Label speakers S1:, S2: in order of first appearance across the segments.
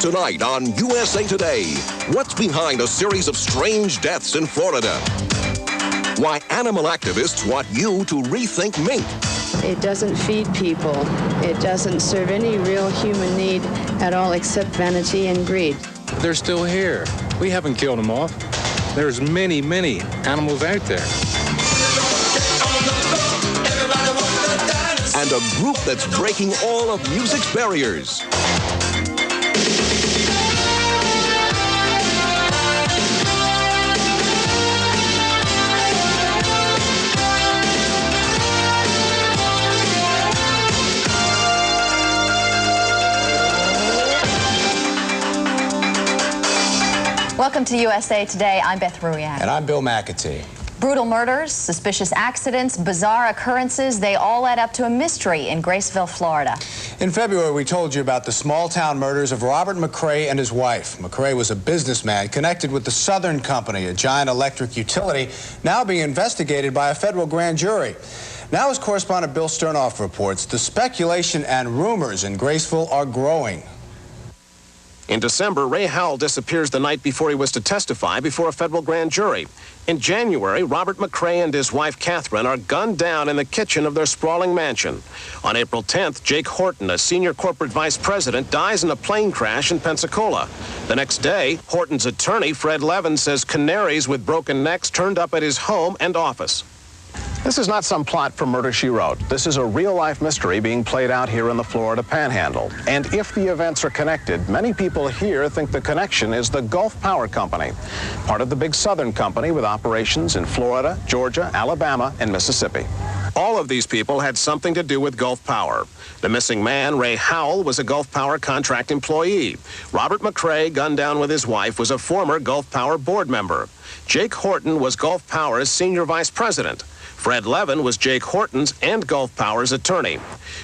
S1: Tonight on USA Today, what's behind a series of strange deaths in Florida? Why animal activists want you to rethink mink.
S2: It doesn't feed people. It doesn't serve any real human need at all except vanity and greed.
S3: They're still here. We haven't killed them off. There's many, many animals out there.
S1: And a group that's breaking all of music's barriers.
S4: Welcome to USA Today. I'm Beth Ruiak.
S5: And I'm Bill McAtee.
S4: Brutal murders, suspicious accidents, bizarre occurrences, they all add up to a mystery in Graceville, Florida.
S5: In February, we told you about the small-town murders of Robert McRae and his wife. McRae was a businessman connected with the Southern Company, a giant electric utility, now being investigated by a federal grand jury. Now, as correspondent Bill Sternoff reports, the speculation and rumors in Graceville are growing.
S6: In December, Ray Howell disappears the night before he was to testify before a federal grand jury. In January, Robert McRae and his wife, Catherine, are gunned down in the kitchen of their sprawling mansion. On April 10th, Jake Horton, a senior corporate vice president, dies in a plane crash in Pensacola. The next day, Horton's attorney, Fred Levin, says canaries with broken necks turned up at his home and office. This is not some plot from Murder, She Wrote. This is a real-life mystery being played out here in the Florida Panhandle. And if the events are connected, many people here think the connection is the Gulf Power Company, part of the big Southern Company with operations in Florida, Georgia, Alabama, and Mississippi. All of these people had something to do with Gulf Power. The missing man, Ray Howell, was a Gulf Power contract employee. Robert McRae, gunned down with his wife, was a former Gulf Power board member. Jake Horton was Gulf Power's senior vice president. Fred Levin was Jake Horton's and Gulf Power's attorney.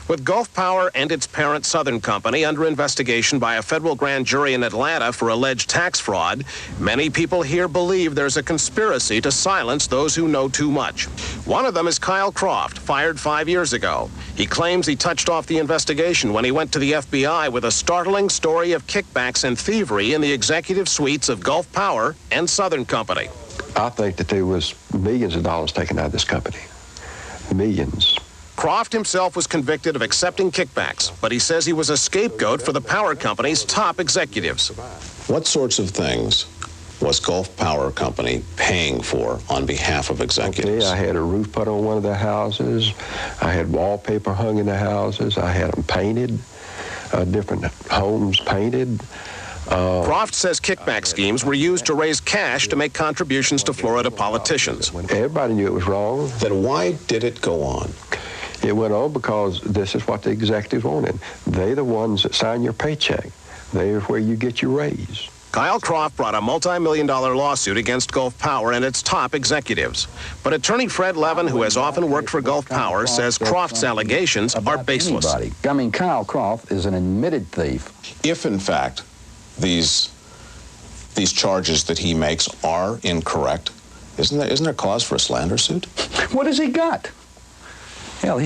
S6: With Gulf Power and its parent Southern Company under investigation by a federal grand jury in Atlanta for alleged tax fraud, many people here believe there's a conspiracy to silence those who know too much. One of them is Kyle Croft, fired 5 years ago. He claims he touched off the investigation when he went to the FBI with a startling story of kickbacks and thievery in the executive suites of Gulf Power and Southern Company.
S7: I think that there was millions of dollars taken out of this company. Millions.
S6: Croft himself was convicted of accepting kickbacks, but he says he was a scapegoat for the power company's top executives.
S8: What sorts of things was Gulf Power Company paying for on behalf of executives?
S7: Okay, I had a roof put on one of their houses. I had wallpaper hung in the houses. I had them painted, different homes painted.
S6: Croft says kickback schemes were used to raise cash to make contributions to Florida politicians.
S7: Everybody knew it was wrong.
S8: Then why did it go on?
S7: It went on because this is what the executives wanted. They're the ones that sign your paycheck. They're where you get your raise.
S6: Kyle Croft brought a multi-million-dollar lawsuit against Gulf Power and its top executives. But attorney Fred Levin, who has often worked for Gulf Power, says Croft's allegations are baseless.
S9: I mean, Kyle Croft is an admitted thief.
S8: If, in fact, these charges that he makes are incorrect, isn't there cause for a slander suit?
S9: What has he got? Hell,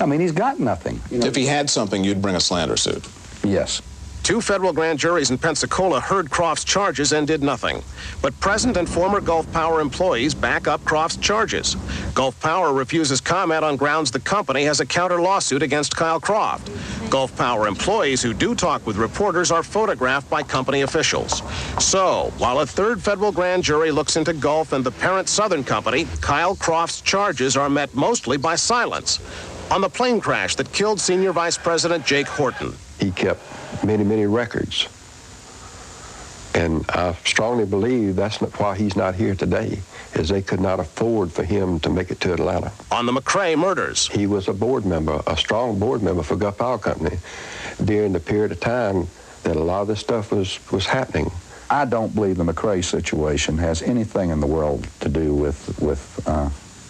S9: I mean, he's got nothing. You know?
S8: If he had something, you'd bring a slander suit.
S9: Yes.
S6: 2 federal grand juries in Pensacola heard Croft's charges and did nothing. But present and former Gulf Power employees back up Croft's charges. Gulf Power refuses comment on grounds the company has a counter lawsuit against Kyle Croft. Gulf Power employees who do talk with reporters are photographed by company officials. So, while a 3rd federal grand jury looks into Gulf and the parent Southern Company, Kyle Croft's charges are met mostly by silence. On the plane crash that killed Senior Vice President Jake Horton.
S7: He kept many, many records. And I strongly believe that's why he's not here today, is they could not afford for him to make it to Atlanta.
S6: On the McRae murders.
S7: He was a board member, a strong board member for Gulf Power Company during the period of time that a lot of this stuff was happening.
S9: I don't believe the McRae situation has anything in the world to do with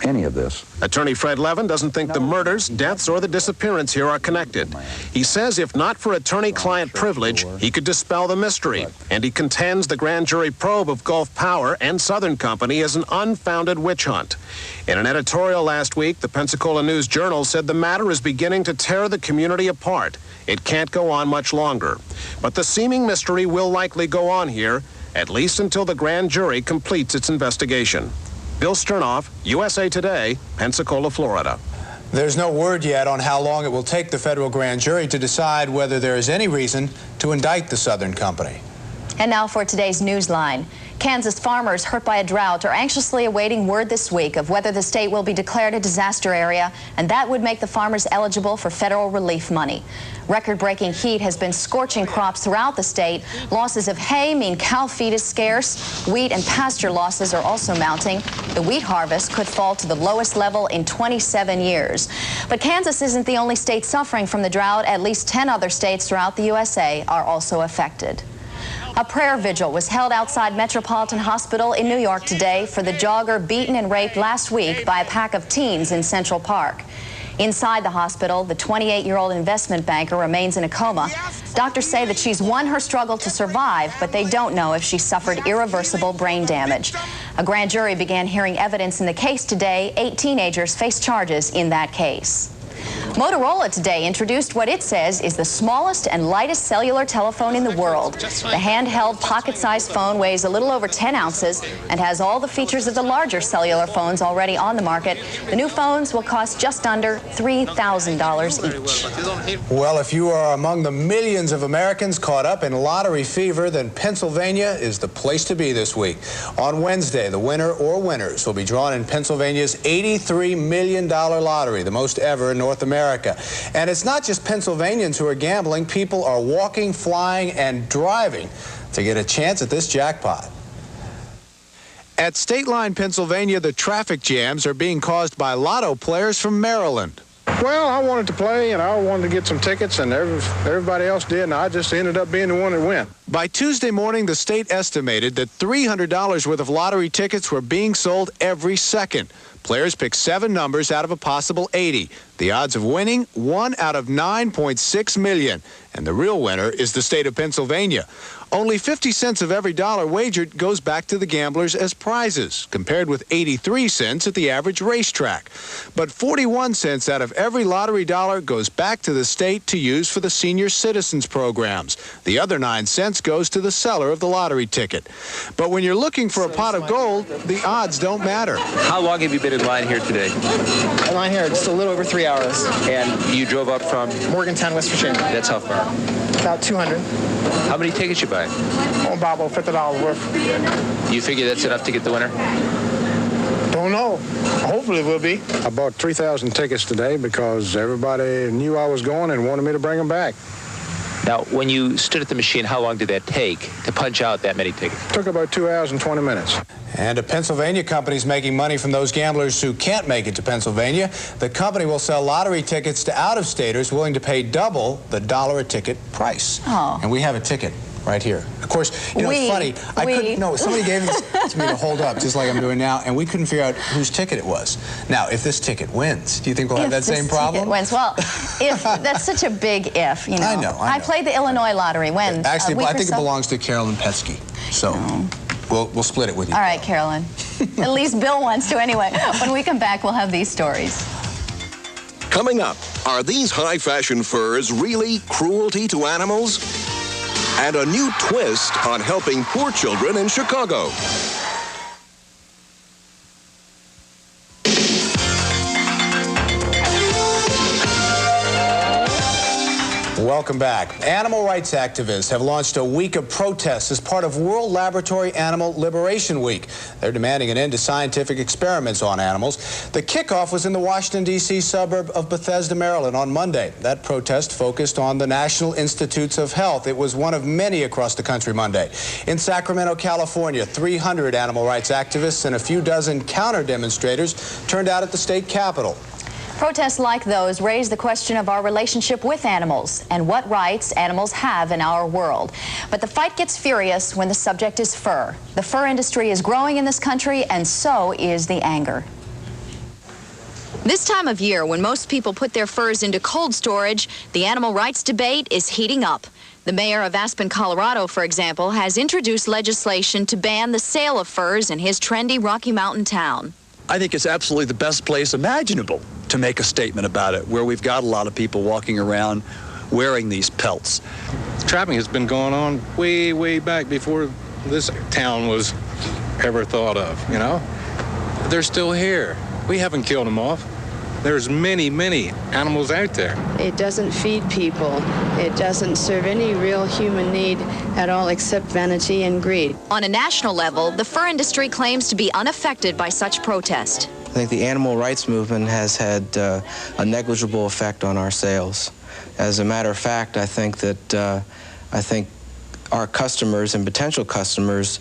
S9: any of this.
S6: Attorney Fred Levin doesn't think the murders, deaths, or the disappearance here are connected. He says if not for attorney-client privilege, he could dispel the mystery. And he contends the grand jury probe of Gulf Power and Southern Company is an unfounded witch hunt. In an editorial last week, the Pensacola News-Journal said the matter is beginning to tear the community apart. It can't go on much longer. But the seeming mystery will likely go on here, at least until the grand jury completes its investigation. Bill Sternoff, USA Today, Pensacola, Florida.
S5: There's no word yet on how long it will take the federal grand jury to decide whether there is any reason to indict the Southern Company.
S4: And now for today's Newsline. Kansas farmers hurt by a drought are anxiously awaiting word this week of whether the state will be declared a disaster area, and that would make the farmers eligible for federal relief money. Record-breaking heat has been scorching crops throughout the state. Losses of hay mean cow feed is scarce. Wheat and pasture losses are also mounting. The wheat harvest could fall to the lowest level in 27 years. But Kansas isn't the only state suffering from the drought. At least 10 other states throughout the USA are also affected. A prayer vigil was held outside Metropolitan Hospital in New York today for the jogger beaten and raped last week by a pack of teens in Central Park. Inside the hospital, the 28-year-old investment banker remains in a coma. Doctors say that she's won her struggle to survive, but they don't know if she suffered irreversible brain damage. A grand jury began hearing evidence in the case today. 8 teenagers face charges in that case. Motorola today introduced what it says is the smallest and lightest cellular telephone in the world. The handheld pocket-sized phone weighs a little over 10 ounces and has all the features of the larger cellular phones already on the market. The new phones will cost just under $3,000 each.
S5: Well, if you are among the millions of Americans caught up in lottery fever, then Pennsylvania is the place to be this week. On Wednesday, the winner or winners will be drawn in Pennsylvania's $83 million lottery, the most ever in North America. And it's not just Pennsylvanians who are gambling. People are walking, flying, and driving to get a chance at this jackpot. At State Line, Pennsylvania, the traffic jams are being caused by lotto players from Maryland.
S3: Well, I wanted to play, and I wanted to get some tickets, and everybody else did, and I just ended up being the one that went.
S5: By Tuesday morning, the state estimated that $300 worth of lottery tickets were being sold every second. Players pick 7 numbers out of a possible 80. The odds of winning, 1 out of 9.6 million. And the real winner is the state of Pennsylvania. Only 50 cents of every dollar wagered goes back to the gamblers as prizes, compared with 83 cents at the average racetrack. But 41 cents out of every lottery dollar goes back to the state to use for the senior citizens programs. The other 9 cents goes to the seller of the lottery ticket. But when you're looking for a pot of gold, the odds don't matter.
S10: How long have you been in line here today?
S11: In line here, just a little over 3 hours.
S10: And you drove up from?
S11: Morgantown, West Virginia.
S10: That's how far?
S11: About 200.
S10: How many tickets you buy?
S11: Oh, about $50 worth.
S10: You figure that's enough to get the winner?
S11: Don't know. Hopefully it will be.
S3: I bought 3,000 tickets today because everybody knew I was going and wanted me to bring them back.
S10: Now, when you stood at the machine, how long did that take to punch out that many tickets?
S3: It took about 2 hours and 20 minutes.
S5: And a Pennsylvania company is making money from those gamblers who can't make it to Pennsylvania. The company will sell lottery tickets to out-of-staters willing to pay double the $1 a ticket price.
S4: Oh.
S5: And we have a ticket right here. Of course, you know, it's funny. I couldn't, no, somebody gave this to me to hold up, just like I'm doing now, and we couldn't figure out whose ticket it was. Now, if this ticket wins, do you think we'll have that same problem?
S4: If this ticket wins, well, if that's such a big if, you know.
S5: I know.
S4: I played the Illinois lottery when.
S5: Actually, I think it belongs to Carolyn Petsky. So we'll split it with you.
S4: All right, Carolyn. At least Bill wants to anyway. When we come back, we'll have these stories.
S1: Coming up, are these high-fashion furs really cruelty to animals? And a new twist on helping poor children in Chicago.
S5: Welcome back. Animal rights activists have launched a week of protests as part of World Laboratory Animal Liberation Week. They're demanding an end to scientific experiments on animals. The kickoff was in the Washington, D.C. suburb of Bethesda, Maryland on Monday. That protest focused on the National Institutes of Health. It was one of many across the country Monday. In Sacramento, California, 300 animal rights activists and a few dozen counter-demonstrators turned out at the state capitol.
S4: Protests like those raise the question of our relationship with animals and what rights animals have in our world. But the fight gets furious when the subject is fur. The fur industry is growing in this country, and so is the anger. This time of year, when most people put their furs into cold storage, the animal rights debate is heating up. The mayor of Aspen, Colorado, for example, has introduced legislation to ban the sale of furs in his trendy Rocky Mountain town.
S12: I think it's absolutely the best place imaginable to make a statement about it, where we've got a lot of people walking around wearing these pelts.
S3: Trapping has been going on way, way back before this town was ever thought of, you know? They're still here. We haven't killed them off. There's many, many animals out there.
S2: It doesn't feed people. It doesn't serve any real human need at all except vanity and greed.
S4: On a national level, the fur industry claims to be unaffected by such protest.
S13: I think the animal rights movement has had a negligible effect on our sales. As a matter of fact, I think that our customers and potential customers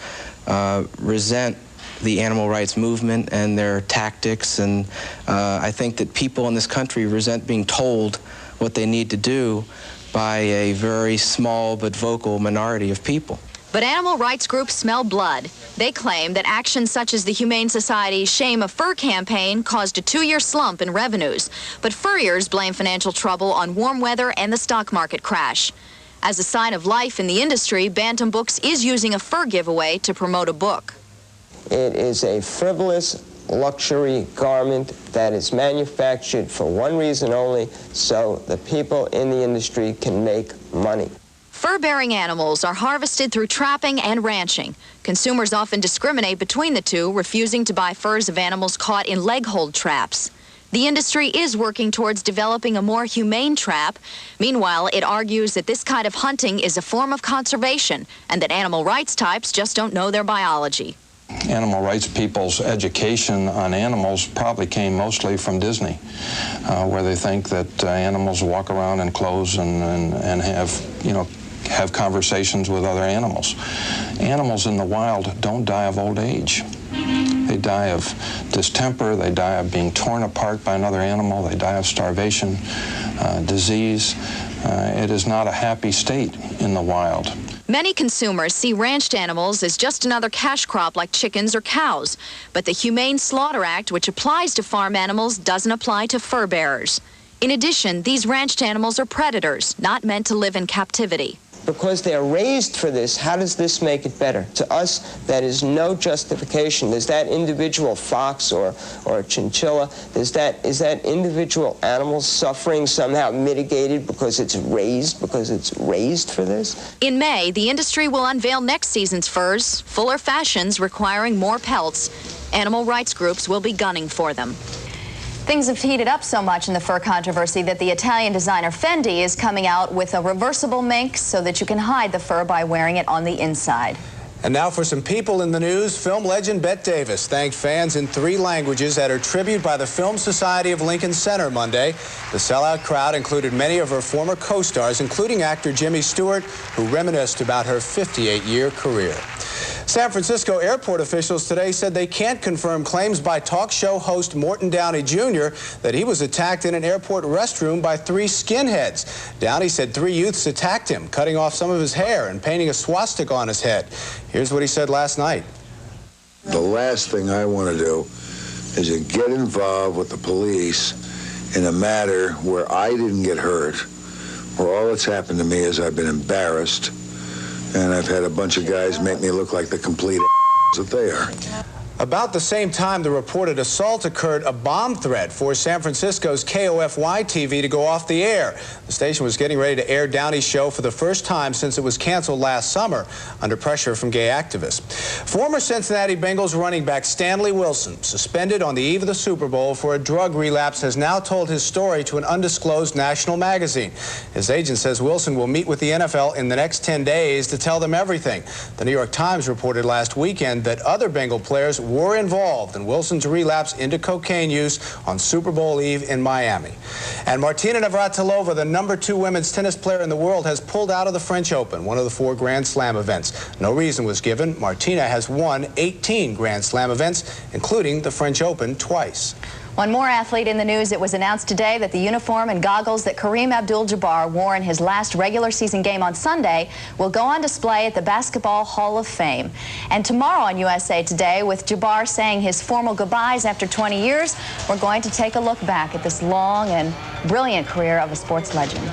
S13: resent the animal rights movement and their tactics, and I think that people in this country resent being told what they need to do by a very small but vocal minority of people.
S4: But animal rights groups smell blood. They claim that actions such as the Humane Society's Shame a Fur campaign caused a 2-year slump in revenues. But furriers blame financial trouble on warm weather and the stock market crash. As a sign of life in the industry, Bantam Books is using a fur giveaway to promote a book.
S14: It is a frivolous luxury garment that is manufactured for one reason only, so the people in the industry can make money.
S4: Fur-bearing animals are harvested through trapping and ranching. Consumers often discriminate between the two, refusing to buy furs of animals caught in leg-hold traps. The industry is working towards developing a more humane trap. Meanwhile, it argues that this kind of hunting is a form of conservation and that animal rights types just don't know their biology.
S7: Animal rights people's education on animals probably came mostly from Disney, where they think that animals walk around in clothes and have conversations with other animals. Animals in the wild don't die of old age. They die of distemper, they die of being torn apart by another animal, they die of starvation, disease. It is not a happy state in the wild.
S4: Many consumers see ranched animals as just another cash crop like chickens or cows. But the Humane Slaughter Act, which applies to farm animals, doesn't apply to fur bearers. In addition, these ranched animals are predators, not meant to live in captivity.
S14: Because they are raised for this, how does this make it better? To us, that is no justification. Is that individual fox or chinchilla, is that individual animal suffering somehow mitigated because it's raised for this?
S4: In May, the industry will unveil next season's furs, fuller fashions requiring more pelts. Animal rights groups will be gunning for them. Things have heated up so much in the fur controversy that the Italian designer Fendi is coming out with a reversible mink so that you can hide the fur by wearing it on the inside.
S5: And now for some people in the news. Film legend Bette Davis thanked fans in 3 languages at her tribute by the Film Society of Lincoln Center Monday. The sellout crowd included many of her former co-stars, including actor Jimmy Stewart, who reminisced about her 58-year career. San Francisco airport officials today said they can't confirm claims by talk show host Morton Downey Jr. that he was attacked in an airport restroom by 3 skinheads. Downey said 3 youths attacked him, cutting off some of his hair and painting a swastika on his head. Here's what he said last night.
S15: The last thing I want to do is to get involved with the police in a matter where I didn't get hurt, where all that's happened to me is I've been embarrassed, and I've had a bunch of guys make me look like the complete that they are.
S5: About the same time the reported assault occurred, a bomb threat forced San Francisco's KOFY TV to go off the air. The station was getting ready to air Downey's show for the first time since it was canceled last summer under pressure from gay activists. Former Cincinnati Bengals running back Stanley Wilson, suspended on the eve of the Super Bowl for a drug relapse, has now told his story to an undisclosed national magazine. His agent says Wilson will meet with the NFL in the next 10 days to tell them everything. The New York Times reported last weekend that other Bengal players were involved in Wilson's relapse into cocaine use on Super Bowl Eve in Miami. And Martina Navratilova, the #2 women's tennis player in the world, has pulled out of the French Open, one of the 4 Grand Slam events. No reason was given. Martina has won 18 Grand Slam events, including the French Open twice.
S4: One more athlete in the news. It was announced today that the uniform and goggles that Kareem Abdul-Jabbar wore in his last regular season game on Sunday will go on display at the Basketball Hall of Fame. And tomorrow on USA Today, with Jabbar saying his formal goodbyes after 20 years, we're going to take a look back at this long and brilliant career of a sports legend.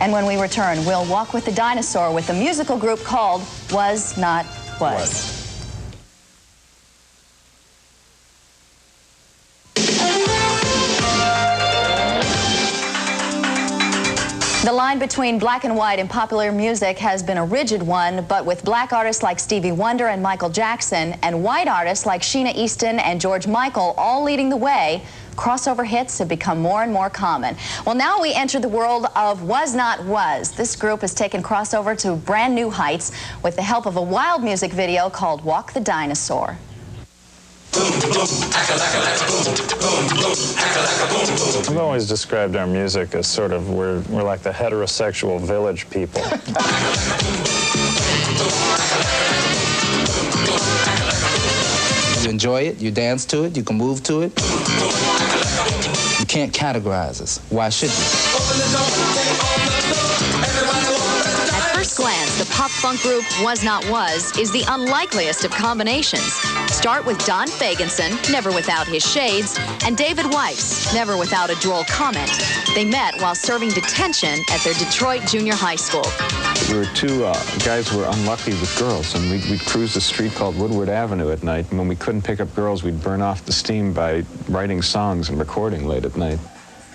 S4: And when we return, we'll walk with the dinosaur with a musical group called Was Not Was. The line between black and white in popular music has been a rigid one, but with black artists like Stevie Wonder and Michael Jackson and white artists like Sheena Easton and George Michael all leading the way, crossover hits have become more and more common. Well, now we enter the world of Was Not Was. This group has taken crossover to brand new heights with the help of a wild music video called Walk the Dinosaur.
S16: I've always described our music as sort of, we're like the heterosexual village people.
S17: You enjoy it, you dance to it, you can move to it. You can't categorize us. Why should you?
S18: At first glance, the pop-funk group Was Not Was is the unlikeliest of combinations. Start with Don Fagenson, never without his shades, and David Weiss, never without a droll comment. They met while serving detention at their Detroit junior high school.
S16: We were two guys who were unlucky with girls, and we'd cruise a street called Woodward Avenue at night, and when we couldn't pick up girls, we'd burn off the steam by writing songs and recording late at night.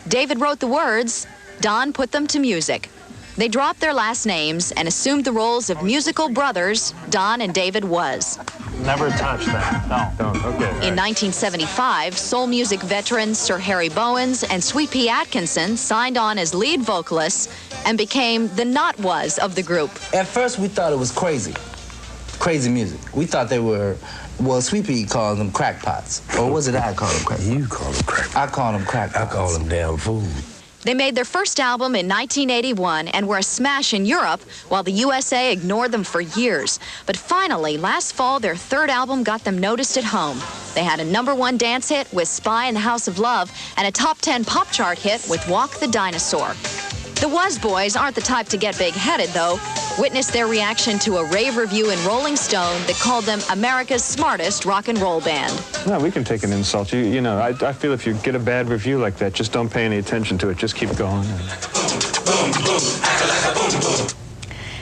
S18: David wrote the words, Don put them to music. They dropped their last names and assumed the roles of musical brothers Don and David Was.
S16: Never touch that. No. Don't. Okay.
S18: In 1975, soul music veterans Sir Harry Bowens and Sweet Pea Atkinson signed on as lead vocalists and became the Not Was of the group.
S17: At first, we thought it was crazy music. We thought they were, well, Sweet Pea called them crackpots. Or was it I called them crackpots?
S19: You call them crackpots.
S17: I called them crackpots.
S19: I call them damn fools.
S18: They made their first album in 1981 and were a smash in Europe, while the USA ignored them for years. But finally, last fall, their third album got them noticed at home. They had a #1 dance hit with Spy in the House of Love and a top 10 pop chart hit with Walk the Dinosaur. The Was Boys aren't the type to get big-headed, though. Witness their reaction to a rave review in Rolling Stone that called them America's smartest rock and roll band.
S16: No, we can take an insult. You know, I feel if you get a bad review like that, just don't pay any attention to it. Just keep going.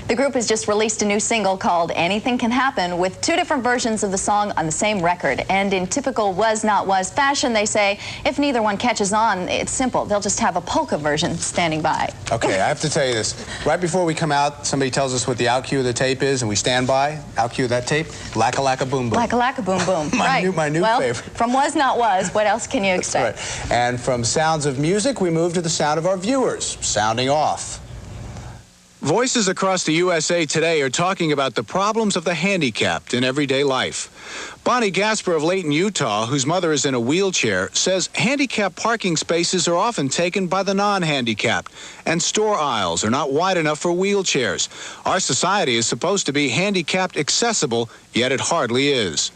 S4: The group has just released a new single called Anything Can Happen with 2 different versions of the song on the same record. And in typical Was Not Was fashion, they say if neither one catches on, it's simple. They'll just have a polka version standing by.
S5: Okay, I have to tell you this. Right before we come out, somebody tells us what the out cue of the tape is, and we stand by. Out cue of that tape, Lacka-Lacka-Boom-Boom.
S4: Lacka-Lacka-Boom-Boom.
S5: my new
S4: well,
S5: favorite.
S4: From Was Not Was, what else can you expect?
S5: That's right. And from sounds of music, we move to the sound of our viewers, sounding off.
S20: Voices across the USA today are talking about the problems of the handicapped in everyday life. Bonnie Gasper of Layton, Utah, whose mother is in a wheelchair, says handicapped parking spaces are often taken by the non-handicapped, and store aisles are not wide enough for wheelchairs. Our society is supposed to be handicapped accessible, yet it hardly is.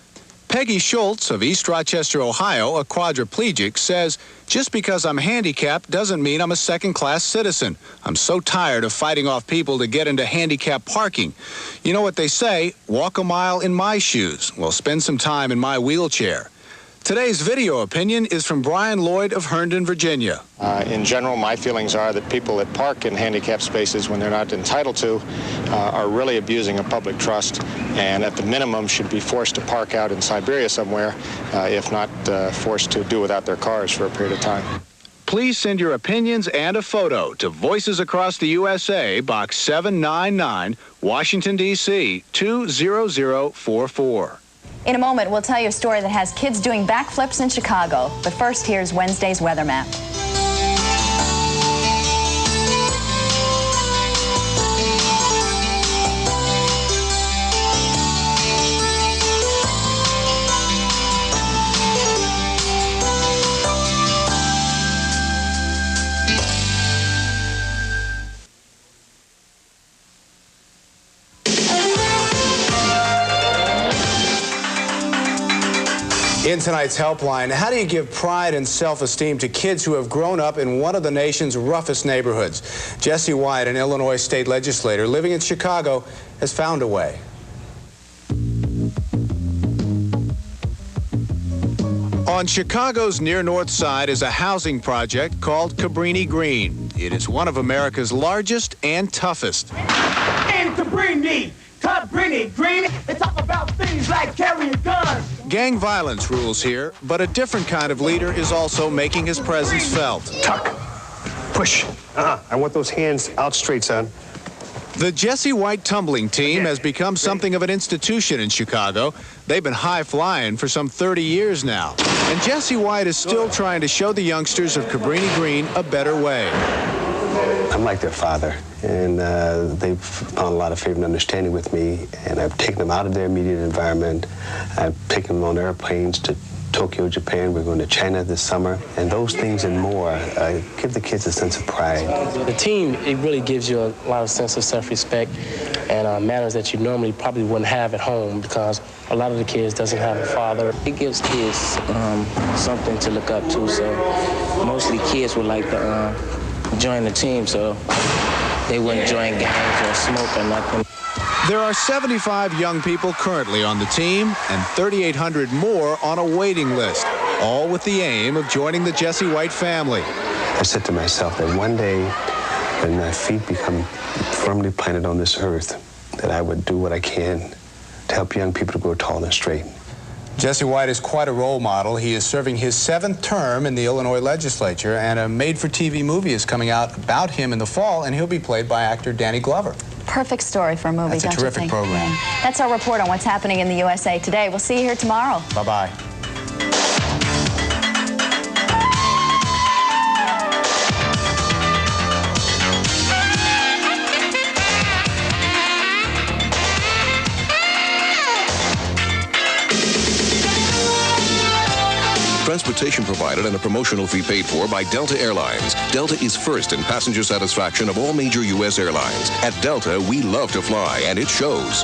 S20: Peggy Schultz of East Rochester, Ohio, a quadriplegic, says, just because I'm handicapped doesn't mean I'm a second-class citizen. I'm so tired of fighting off people to get into handicapped parking. You know what they say, walk a mile in my shoes. Well, spend some time in my wheelchair. Today's video opinion is from Brian Lloyd of Herndon, Virginia.
S6: In general, my feelings are that people that park in handicapped spaces when they're not entitled to are really abusing of public trust, and at the minimum should be forced to park out in Siberia somewhere, if not forced to do without their cars for a period of time.
S20: Please send your opinions and a photo to Voices Across the USA, Box 799, Washington, D.C. 20044.
S4: In a moment, we'll tell you a story that has kids doing backflips in Chicago. But first, here's Wednesday's weather map.
S5: In tonight's Helpline, how do you give pride and self-esteem to kids who have grown up in one of the nation's roughest neighborhoods? Jesse White, an Illinois state legislator living in Chicago, has found a way. On Chicago's near north side is a housing project called Cabrini Green. It is one of America's largest and toughest.
S19: In Cabrini Green, they talk about things like carrying guns.
S20: Gang violence rules here, but a different kind of leader is also making his presence felt.
S21: Tuck. Push. I want those hands out straight, son.
S20: The Jesse White tumbling team has become something of an institution in Chicago. They've been high-flying for some 30 years now. And Jesse White is still trying to show the youngsters of Cabrini Green a better way.
S21: I'm like their father, and they've found a lot of favor and understanding with me, and I've taken them out of their immediate environment. I've taken them on airplanes to Tokyo, Japan. We're going to China this summer, and those things and more give the kids a sense of pride.
S22: The team, it really gives you a lot of sense of self-respect and manners that you normally probably wouldn't have at home, because a lot of the kids doesn't have a father.
S23: It gives kids something to look up to, so mostly kids would like to join the team, so they wouldn't join gangs or smoke or nothing.
S20: There are 75 young people currently on the team and 3,800 more on a waiting list, all with the aim of joining the Jesse White family.
S21: I said to myself that one day when my feet become firmly planted on this earth, that I would do what I can to help young people to grow tall and straight.
S5: Jesse White is quite a role model. He is serving his 7th term in the Illinois legislature, and a made-for-TV movie is coming out about him in the fall, and he'll be played by actor Danny Glover.
S4: Perfect story for a movie,
S5: That's a terrific program.
S4: That's our report on what's happening in the USA today. We'll see you here tomorrow.
S5: Bye-bye.
S1: Transportation provided and a promotional fee paid for by Delta Airlines. Delta is first in passenger satisfaction of all major U.S. airlines. At Delta, we love to fly, and it shows.